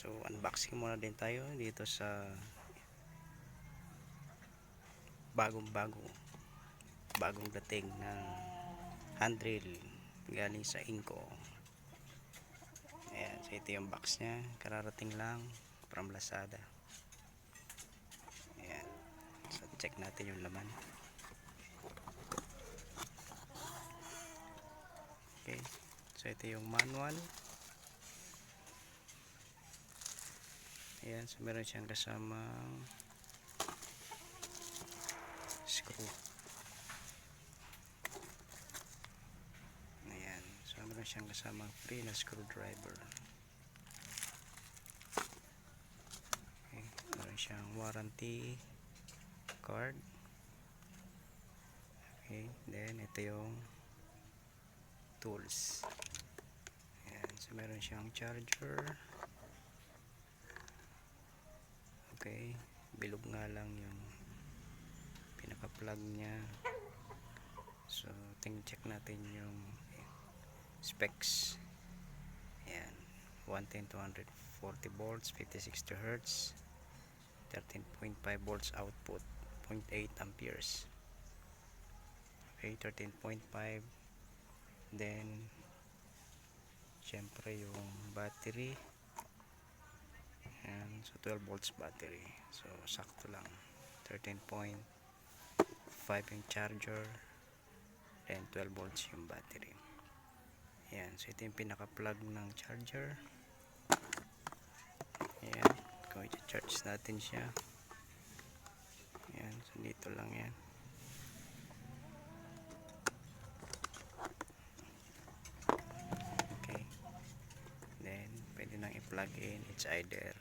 So unboxing muna din tayo dito sa bagong dating na hand drill galing sa Ingco. Ayan, so ito yung box nya, kararating lang from Lazada. Ayan, so check natin yung laman. Okay, so ito yung manual. Ayan, so meron siyang kasamang screw. Ayan, so meron siyang kasamang free na screwdriver. Okay, meron siyang warranty card. Okay, then ito yung tools. Ayan, so meron siyang charger. Okay, bilog nga lang yung pinaka-plug niya. So, check natin yung specs. Ayan, 110 to 140 volts, 50-60 Hz, 13.5 volts output, 0.8 amperes. Okay, 13.5. Then, syempre yung battery. Ayan, so 12 volts battery. So, sakto lang. 13.5 yung charger. And 12 volts yung battery. Ayan, so ito yung pinaka-plug ng charger. Ayan, kung i-charge natin siya. Ayan, so dito lang yan. Okay. Then, pwede nang i-plug in. It's either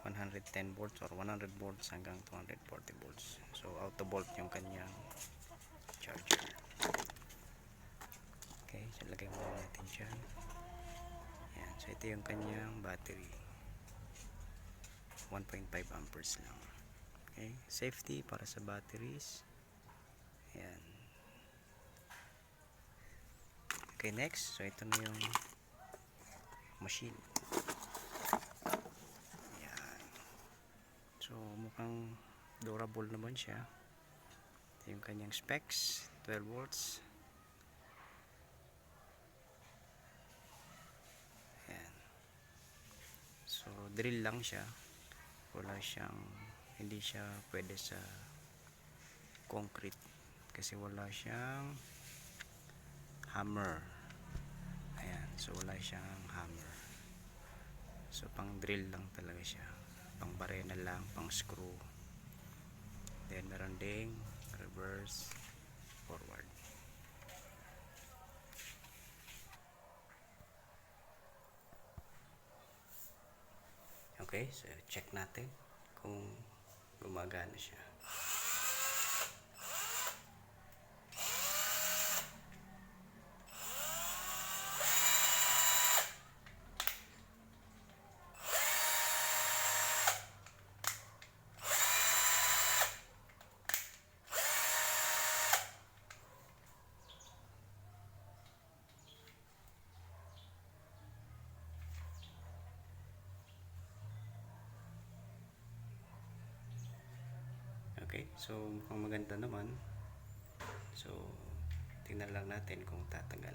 110 volts or 100 volts hanggang 240 volts. So, auto volt yung kanyang charger. Okay, so lagay muna natin siya. Ayan, so ito yung kanyang battery. 1.5 amperes lang. Okay, safety para sa batteries. Ayan. Okay, next. So, ito na yung machine. Ayan. So, mukhang durable naman siya. Ito yung kanyang specs. 12 volts. Ayan. So, drill lang siya. Wala siyang, hindi siya pwede sa concrete. Kasi wala siyang hammer. Ayan. So, wala siyang hammer. So, pang drill lang talaga siya. Pang barena lang, pang screw. Then, meron ding reverse, forward. Okay, so check natin kung gumagana siya. Okay, so mukhang maganda naman. So, tingnan lang natin kung tatagal.